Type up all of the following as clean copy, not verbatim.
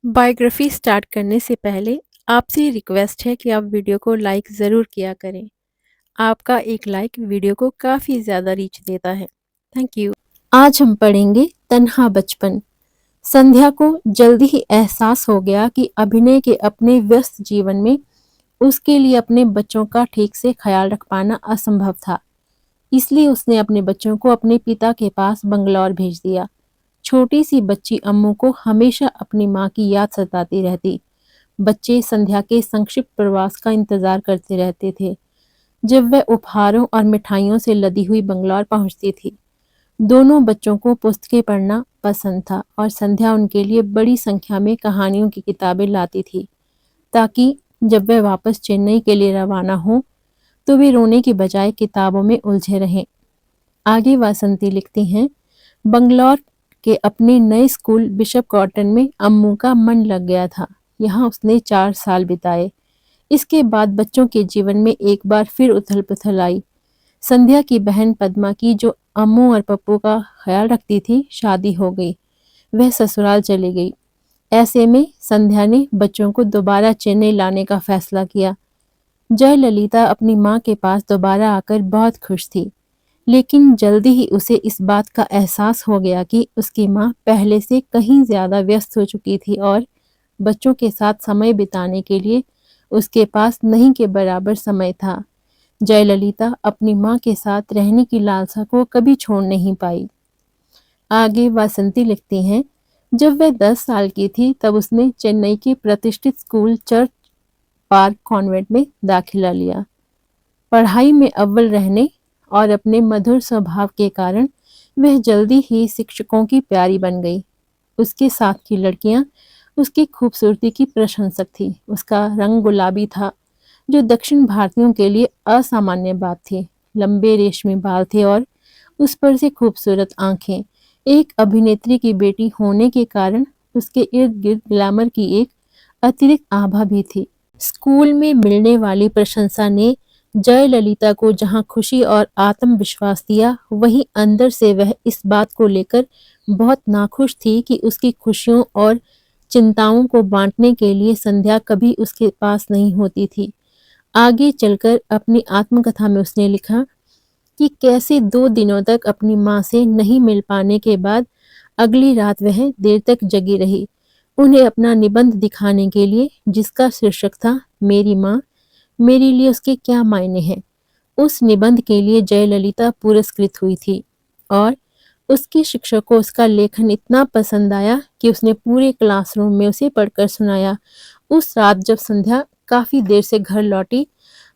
Biography start करने से पहले आपसे रिक्वेस्ट है कि आप वीडियो को लाइक ज़रूर किया करें। आपका एक लाइक वीडियो को काफ़ी ज़्यादा रीच देता है। Thank you. आज हम पढ़ेंगे तन्हा बचपन। संध्या को जल्दी ही एहसास हो गया कि अभिनय के अपने व्यस्त जीवन में उसके लिए अपने बच्चों का ठीक से ख्याल रख पाना असंभव था। इसलिए उसने अपने बच्चों को अपने पिता के पास बंगलौर भेज दिया। छोटी सी बच्ची अम्मू को हमेशा अपनी माँ की याद सताती रहती। बच्चे संध्या के संक्षिप्त प्रवास का इंतजार करते रहते थे, जब वह उपहारों और मिठाइयों से लदी हुई बंगलौर पहुंचती थी। दोनों बच्चों को पुस्तकें पढ़ना पसंद था और संध्या उनके लिए बड़ी संख्या में कहानियों की किताबें लाती थी, ताकि जब वह वापस चेन्नई के लिए रवाना हो तो वे रोने की बजाय किताबों में उलझे रहें। आगे वासंती लिखती हैं, बंगलौर के अपने नए स्कूल बिशप कॉटन में अम्मू का मन लग गया था। यहाँ उसने 4 साल बिताए। इसके बाद बच्चों के जीवन में एक बार फिर उथल पुथल आई। संध्या की बहन पद्मा की, जो अम्मू और पप्पू का ख्याल रखती थी, शादी हो गई। वह ससुराल चली गई। ऐसे में संध्या ने बच्चों को दोबारा चेन्नई लाने का फैसला किया। जयललिता अपनी माँ के पास दोबारा आकर बहुत खुश थी, लेकिन जल्दी ही उसे इस बात का एहसास हो गया कि उसकी माँ पहले से कहीं ज्यादा व्यस्त हो चुकी थी और बच्चों के साथ समय बिताने के लिए उसके पास नहीं के बराबर समय था। जयललिता अपनी माँ के साथ रहने की लालसा को कभी छोड़ नहीं पाई। आगे वासंती लिखती हैं, जब वह 10 साल की थी तब उसने चेन्नई के प्रतिष्ठित स्कूल चर्च पार्क कॉन्वेंट में दाखिला लिया। पढ़ाई में अव्वल रहने और अपने मधुर स्वभाव के कारण वह जल्दी ही शिक्षकों की प्यारी बन गई। उसके साथ की लड़कियां उसकी खूबसूरती की प्रशंसक थी। उसका रंग गुलाबी था, जो दक्षिण भारतीयों के लिए असामान्य बात थी। लंबे रेशमी बाल थे और उस पर से खूबसूरत आंखें। एक अभिनेत्री की बेटी होने के कारण उसके इर्द गिर्द ग्लैमर की एक अतिरिक्त आभा भी थी। स्कूल में मिलने वाली प्रशंसा ने जयललिता को जहां खुशी और आत्मविश्वास दिया, वहीं अंदर से वह इस बात को लेकर बहुत नाखुश थी कि उसकी खुशियों और चिंताओं को बांटने के लिए संध्या कभी उसके पास नहीं होती थी। आगे चलकर अपनी आत्मकथा में उसने लिखा कि कैसे 2 दिनों तक अपनी माँ से नहीं मिल पाने के बाद अगली रात वह देर तक जगी रही, उन्हें अपना निबंध दिखाने के लिए, जिसका शीर्षक था मेरी माँ, मेरे लिए उसके क्या मायने हैं। उस निबंध के लिए जयललिता पुरस्कृत हुई थी और उसके शिक्षक को उसका लेखन इतना पसंद आया कि उसने पूरे क्लासरूम में उसे पढ़कर सुनाया। उस रात जब संध्या काफी देर से घर लौटी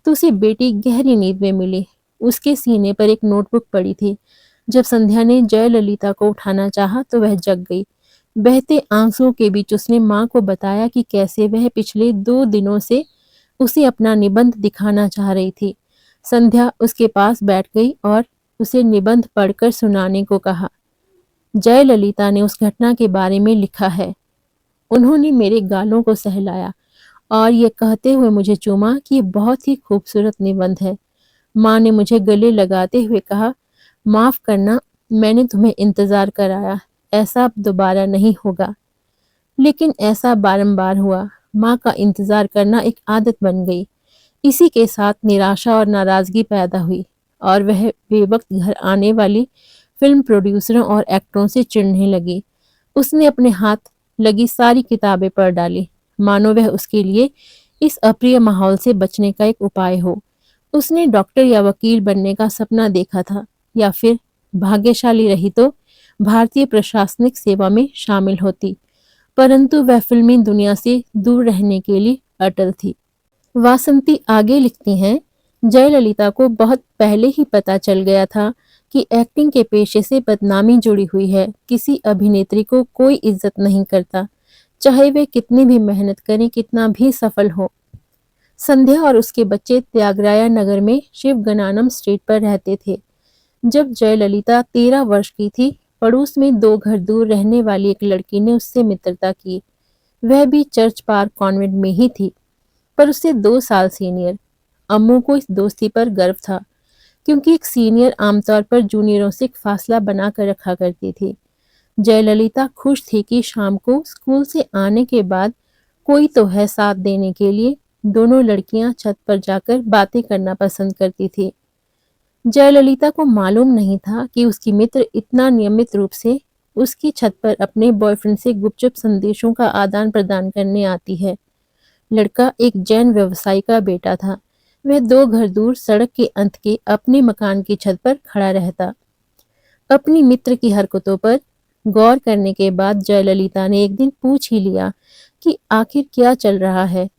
तो उसे बेटी गहरी नींद में मिली। उसके सीने पर एक नोटबुक पड़ी थी। जब संध्या ने जयललिता को उठाना चाहा तो वह जग गई। बहते आंसुओं के बीच उसने माँ को बताया कि कैसे वह पिछले 2 दिनों से उसे अपना निबंध दिखाना चाह रही थी। संध्या उसके पास बैठ गई और उसे निबंध पढ़कर सुनाने को कहा। जयललिता ने उस घटना के बारे में लिखा है, उन्होंने मेरे गालों को सहलाया और ये कहते हुए मुझे चूमा कि ये बहुत ही खूबसूरत निबंध है। माँ ने मुझे गले लगाते हुए कहा, माफ करना, मैंने तुम्हें इंतजार कराया, ऐसा अब दोबारा नहीं होगा। लेकिन ऐसा बारंबार हुआ। माँ का इंतजार करना एक आदत बन गई। इसी के साथ निराशा और नाराजगी पैदा हुई और वह बेवक्त घर आने वाली फिल्म प्रोड्यूसरों और एक्टरों से चिढ़ने लगी। उसने अपने हाथ लगी सारी किताबें पढ़ डाली, मानो वह उसके लिए इस अप्रिय माहौल से बचने का एक उपाय हो। उसने डॉक्टर या वकील बनने का सपना देखा था, या फिर भाग्यशाली रही तो भारतीय प्रशासनिक सेवा में शामिल होती, परंतु वह फिल्मी दुनिया से दूर रहने के लिए अटल थी। वासंती आगे लिखती हैं, जयललिता को बहुत पहले ही पता चल गया था कि एक्टिंग के पेशे से बदनामी जुड़ी हुई है। किसी अभिनेत्री को कोई इज्जत नहीं करता, चाहे वे कितनी भी मेहनत करें, कितना भी सफल हो। संध्या और उसके बच्चे त्यागराया नगर में शिवगनानम स्ट्रीट पर रहते थे। जब जयललिता 13 वर्ष की थी, पड़ोस में 2 घर दूर रहने वाली एक लड़की ने उससे मित्रता की। वह भी चर्च पार्क कॉन्वेंट में ही थी, पर उससे 2 साल सीनियर। अम्मू को इस दोस्ती पर गर्व था, क्योंकि एक सीनियर आमतौर पर जूनियरों से एक फासला बना कर रखा करती थी। जयललिता खुश थी कि शाम को स्कूल से आने के बाद कोई तो है साथ देने के लिए। दोनों लड़कियां छत पर जाकर बातें करना पसंद करती थी। जयललिता को मालूम नहीं था कि उसकी मित्र इतना नियमित रूप से उसकी छत पर अपने बॉयफ्रेंड से गुपचुप संदेशों का आदान प्रदान करने आती है। लड़का एक जैन व्यवसायी का बेटा था। वह 2 घर दूर सड़क के अंत के अपने मकान की छत पर खड़ा रहता। अपनी मित्र की हरकतों पर गौर करने के बाद जयललिता ने एक दिन पूछ ही लिया कि आखिर क्या चल रहा है।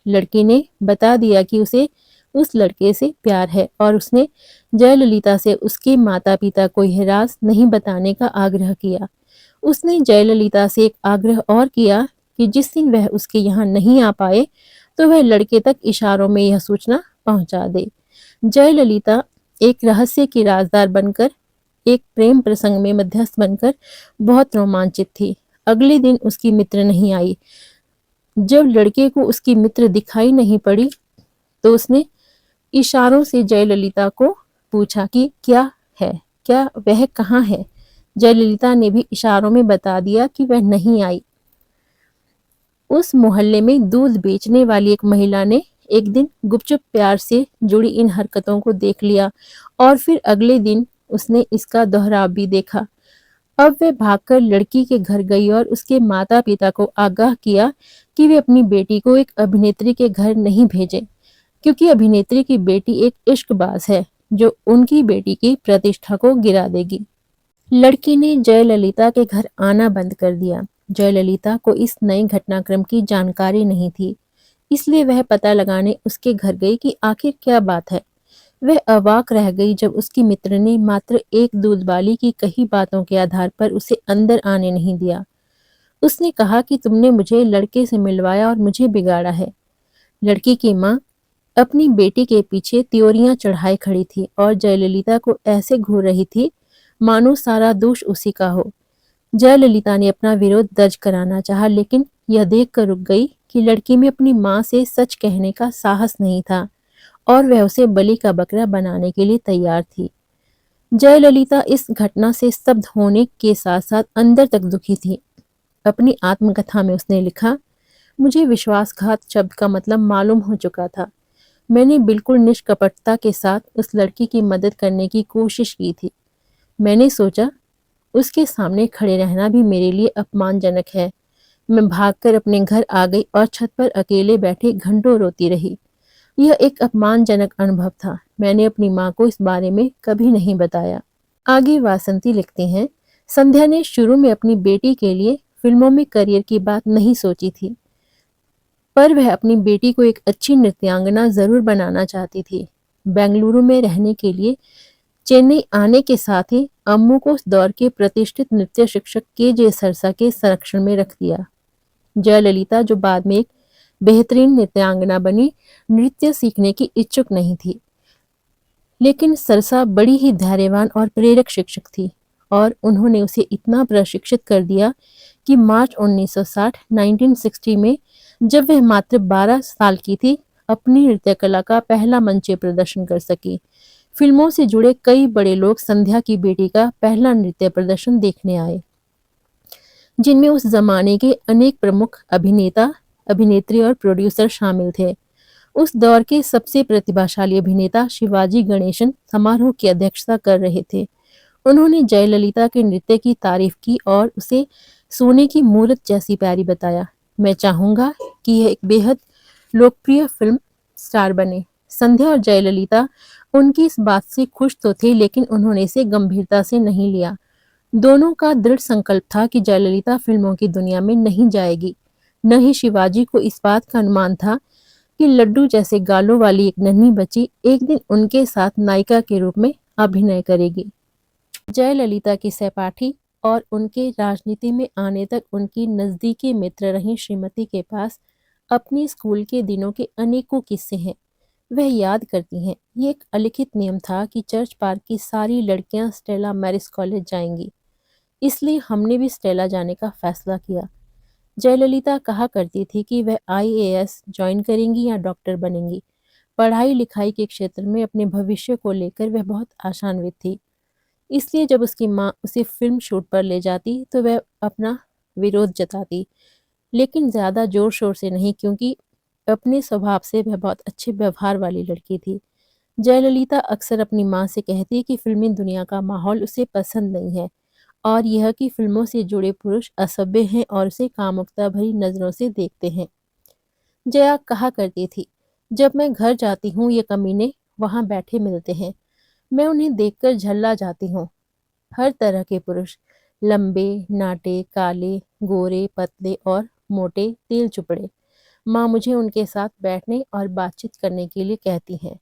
लड़की ने बता दिया कि उसे उस लड़के से प्यार है और उसने जयललिता से उसके माता पिता को यह राज नहीं बताने का आग्रह किया। उसने जयललिता से एक आग्रह और किया कि जिस दिन वह उसके यहाँ नहीं आ पाए तो वह लड़के तक इशारों में यह सूचना पहुंचा दे। जयललिता एक रहस्य की राजदार बनकर, एक प्रेम प्रसंग में मध्यस्थ बनकर बहुत रोमांचित थी। अगले दिन उसकी मित्र नहीं आई। जब लड़के को उसकी मित्र दिखाई नहीं पड़ी तो उसने इशारों से जयललिता को पूछा कि क्या है, क्या वह कहाँ है। जयललिता ने भी इशारों में बता दिया कि वह नहीं आई। उस मोहल्ले में दूध बेचने वाली एक महिला ने एक दिन गुपचुप प्यार से जुड़ी इन हरकतों को देख लिया और फिर अगले दिन उसने इसका दोहराव भी देखा। अब वह भागकर लड़की के घर गई और उसके माता पिता को आगाह किया कि वे अपनी बेटी को एक अभिनेत्री के घर नहीं भेजें, क्योंकि अभिनेत्री की बेटी एक इश्कबाज है जो उनकी बेटी की प्रतिष्ठा को गिरा देगी। लड़की ने जयललिता के घर आना बंद कर दिया। जयललिता को इस नए घटनाक्रम की जानकारी नहीं थी, इसलिए वह पता लगाने उसके घर गई कि आखिर क्या बात है। वह अवाक रह गई जब उसकी मित्र ने मात्र एक दूधवाली की कही बातों के आधार पर उसे अंदर आने नहीं दिया। उसने कहा कि तुमने मुझे लड़के से मिलवाया और मुझे बिगाड़ा है। लड़की की माँ अपनी बेटी के पीछे त्योरियां चढ़ाए खड़ी थी और जयललिता को ऐसे घूर रही थी मानो सारा दोष उसी का हो। जयललिता ने अपना विरोध दर्ज कराना चाहा, लेकिन यह देखकर रुक गई कि लड़की में अपनी माँ से सच कहने का साहस नहीं था और वह उसे बलि का बकरा बनाने के लिए तैयार थी। जयललिता इस घटना से स्तब्ध होने के साथ साथ अंदर तक दुखी थी। अपनी आत्मकथा में उसने लिखा, मुझे विश्वासघात शब्द का मतलब मालूम हो चुका था। मैंने बिल्कुल निष्कपटता के साथ उस लड़की की मदद करने की कोशिश की थी। मैंने सोचा उसके सामने खड़े रहना भी मेरे लिए अपमानजनक है। मैं भागकर अपने घर आ गई और छत पर अकेले बैठे घंटों रोती रही। यह एक अपमानजनक अनुभव था। मैंने अपनी माँ को इस बारे में कभी नहीं बताया। आगे वासंती लिखती हैं, संध्या ने शुरू में अपनी बेटी के लिए फिल्मों में करियर की बात नहीं सोची थी, पर वह अपनी बेटी को एक अच्छी नृत्यांगना जरूर बनाना चाहती थी। बेंगलुरु में रहने के लिए चेन्नई आने के साथ ही अम्मू को उस दौर के प्रतिष्ठित नृत्य शिक्षक के सरसा के संरक्षण में रख दिया। जयललिता, जो बाद में एक बेहतरीन नृत्यांगना बनी, नृत्य सीखने की इच्छुक नहीं थी, लेकिन सरसा बड़ी ही धैर्यवान और प्रेरक शिक्षक थी और उन्होंने उसे इतना प्रशिक्षित कर दिया कि मार्च 1960 में जब वह मात्र 12 साल की थी, अपनी नृत्य कला का पहला मंच प्रदर्शन कर सकी। फिल्मों से जुड़े कई बड़े लोग संध्या की बेटी का पहला नृत्य प्रदर्शन देखने आए, जिनमें उस जमाने के अनेक प्रमुख अभिनेता, अभिनेत्री और प्रोड्यूसर शामिल थे। उस दौर के सबसे प्रतिभाशाली अभिनेता शिवाजी गणेशन समारोह की अध्यक्षता कर रहे थे। उन्होंने जयललिता के नृत्य की तारीफ की और उसे सोने की मूरत जैसी प्यारी बताया। मैं चाहूंगा कि यह एक बेहद लोकप्रिय फिल्म स्टार बने। संध्या और जयललिता उनकी इस बात से खुश तो थे, लेकिन उन्होंने इसे गंभीरता से नहीं लिया। दोनों का दृढ़ संकल्प था कि जयललिता फिल्मों की दुनिया में नहीं जाएगी। न ही शिवाजी को इस बात का अनुमान था कि लड्डू जैसे गालों वाली एक नन्ही बच्ची एक दिन उनके साथ नायिका के रूप में अभिनय करेगी। जयललिता की सहपाठी और उनके राजनीति में आने तक उनकी नजदीकी मित्र रही श्रीमती के पास अपनी स्कूल के दिनों के अनेकों किस्से हैं। वह याद करती हैं, ये एक अलिखित नियम था कि चर्च पार्क की सारी लड़कियां स्टेला मैरिज कॉलेज जाएंगी, इसलिए हमने भी स्टेला जाने का फैसला किया। जयललिता कहा करती थी कि वह आईएएस ज्वाइन करेंगी या डॉक्टर बनेंगी। पढ़ाई लिखाई के क्षेत्र में अपने भविष्य को लेकर वह बहुत आशान्वित थी। इसलिए जब उसकी माँ उसे फिल्म शूट पर ले जाती तो वह अपना विरोध जताती, लेकिन ज़्यादा जोर शोर से नहीं, क्योंकि अपने स्वभाव से वह बहुत अच्छे व्यवहार वाली लड़की थी। जयललिता अक्सर अपनी माँ से कहती कि फिल्मी दुनिया का माहौल उसे पसंद नहीं है और यह कि फिल्मों से जुड़े पुरुष असभ्य हैं और उसे कामुकता भरी नजरों से देखते हैं। जया कहा करती थी, जब मैं घर जाती हूँ ये कमीने वहां बैठे मिलते हैं, मैं उन्हें देखकर झल्ला जाती हूँ। हर तरह के पुरुष, लंबे, नाटे, काले, गोरे, पतले और मोटे, तेल चुपड़े। माँ मुझे उनके साथ बैठने और बातचीत करने के लिए कहती हैं।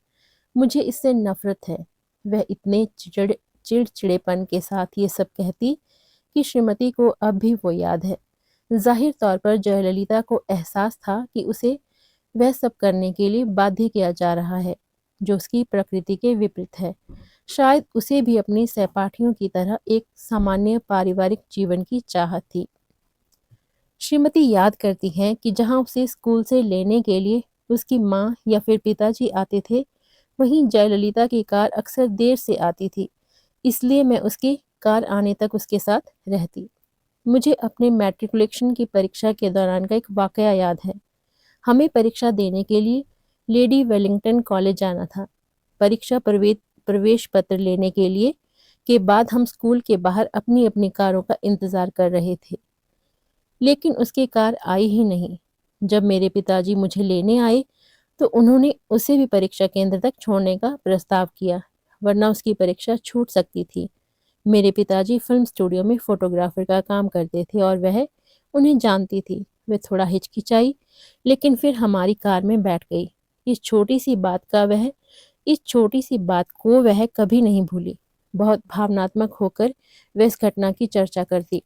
मुझे इससे नफरत है। वह इतने चिड़चिड़ेपन के साथ ये सब कहती कि श्रीमती को अब भी वो याद है। जाहिर तौर पर जयललिता को एहसास था कि उसे वह सब करने के लिए बाध्य किया जा रहा है जो उसकी प्रकृति के विपरीत है। शायद उसे भी अपनी सहपाठियों की तरह एक सामान्य पारिवारिक जीवन की चाहत थी। श्रीमती याद करती हैं कि जहां उसे स्कूल से लेने के लिए उसकी माँ या फिर पिताजी आते थे, वहीं जयललिता की कार अक्सर देर से आती थी, इसलिए मैं उसकी कार आने तक उसके साथ रहती। मुझे अपने मैट्रिकुलेशन की परीक्षा के दौरान का एक वाकया याद है। हमें परीक्षा देने के लिए लेडी वेलिंगटन कॉलेज जाना था। परीक्षा प्रवेश पत्र लेने के लिए के बाद हम स्कूल के बाहर अपनी अपनी कारों का इंतजार कर रहे थे, लेकिन उसकी कार आई ही नहीं। जब मेरे पिताजी मुझे लेने आए तो उन्होंने उसे भी परीक्षा केंद्र तक छोड़ने का प्रस्ताव किया, वरना उसकी परीक्षा छूट सकती थी। मेरे पिताजी फिल्म स्टूडियो में फोटोग्राफर का काम करते थे और वह उन्हें जानती थी। वे थोड़ा हिचकिचाई, लेकिन फिर हमारी कार में बैठ गई। इस छोटी सी बात को वह कभी नहीं भूली। बहुत भावनात्मक होकर वह इस घटना की चर्चा करती।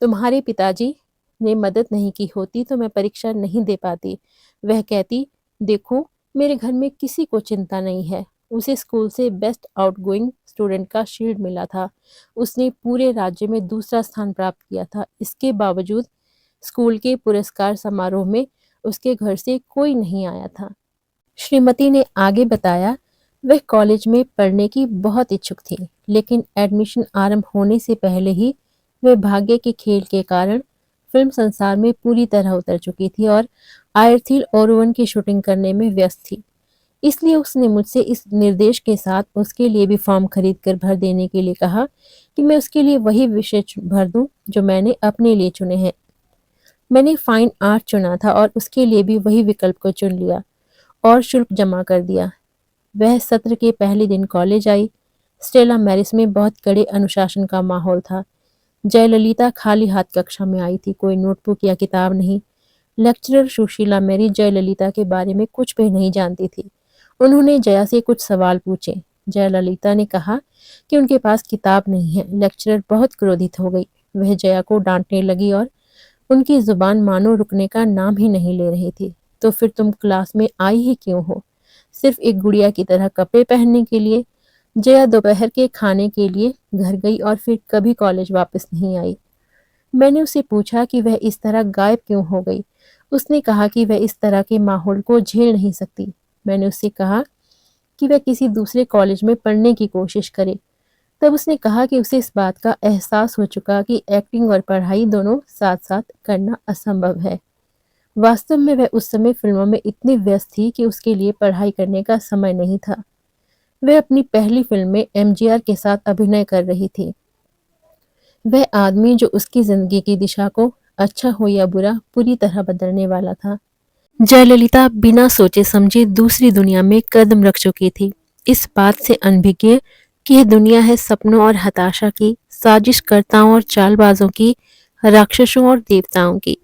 तुम्हारे पिताजी ने मदद नहीं की होती तो मैं परीक्षा नहीं दे पाती। वह कहती, देखो, मेरे घर में किसी को चिंता नहीं है। उसे स्कूल से बेस्ट आउटगोइंग स्टूडेंट का शील्ड मिला था। उसने पूरे राज्य में दूसरा स्थान प्राप्त किया था। इसके बावजूद स्कूल के पुरस्कार समारोह में उसके घर से कोई नहीं आया था। श्रीमती ने आगे बताया, वह कॉलेज में पढ़ने की बहुत इच्छुक थी, लेकिन एडमिशन आरंभ होने से पहले ही वह भाग्य के खेल के कारण फिल्म संसार में पूरी तरह उतर चुकी थी और आयरथिल ओरुवन की शूटिंग करने में व्यस्त थी। इसलिए उसने मुझसे इस निर्देश के साथ उसके लिए भी फॉर्म खरीद कर भर देने के लिए कहा कि मैं उसके लिए वही विषय भर दूं जो मैंने अपने लिए चुने हैं। मैंने फाइन आर्ट चुना था और उसके लिए भी वही विकल्प को चुन लिया और शुल्क जमा कर दिया। वह सत्र के पहले दिन कॉलेज आई। स्टेला मैरिस में बहुत कड़े अनुशासन का माहौल था। जयललिता खाली हाथ कक्षा में आई थी, कोई नोटबुक या किताब नहीं। लेक्चरर सुशीला मैरी जयललिता के बारे में कुछ भी नहीं जानती थी। उन्होंने जया से कुछ सवाल पूछे। जयललिता ने कहा कि उनके पास किताब नहीं है। लेक्चरर बहुत क्रोधित हो गई। वह जया को डांटने लगी और उनकी जुबान मानो रुकने का नाम ही नहीं ले रही थी। तो फिर तुम क्लास में आई ही क्यों हो? सिर्फ एक गुड़िया की तरह कपड़े पहनने के लिए? जया दोपहर के खाने के लिए घर गई और फिर कभी कॉलेज वापस नहीं आई। मैंने उससे पूछा कि वह इस तरह गायब क्यों हो गई। उसने कहा कि वह इस तरह के माहौल को झेल नहीं सकती। मैंने उससे कहा कि वह किसी दूसरे कॉलेज में पढ़ने की कोशिश करे। तब उसने कहा कि उसे इस बात का एहसास हो चुका कि एक्टिंग और पढ़ाई दोनों साथ साथ करना असंभव है। वास्तव में वह उस समय फिल्मों में इतनी व्यस्त थी कि उसके लिए पढ़ाई करने का समय नहीं था। वह अपनी पहली फिल्म में एमजीआर के साथ अभिनय कर रही थी। वह आदमी जो उसकी जिंदगी की दिशा को, अच्छा हो या बुरा, पूरी तरह बदलने वाला था। जयललिता बिना सोचे समझे दूसरी दुनिया में कदम रख चुकी थी, इस बात से अनभिज्ञ कि यह दुनिया है सपनों और हताशा की, साजिशकर्ताओं और चालबाजों की, राक्षसों और देवताओं की।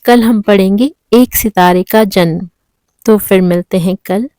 कल हम पढ़ेंगे एक सितारे का जन्म। तो फिर मिलते हैं कल।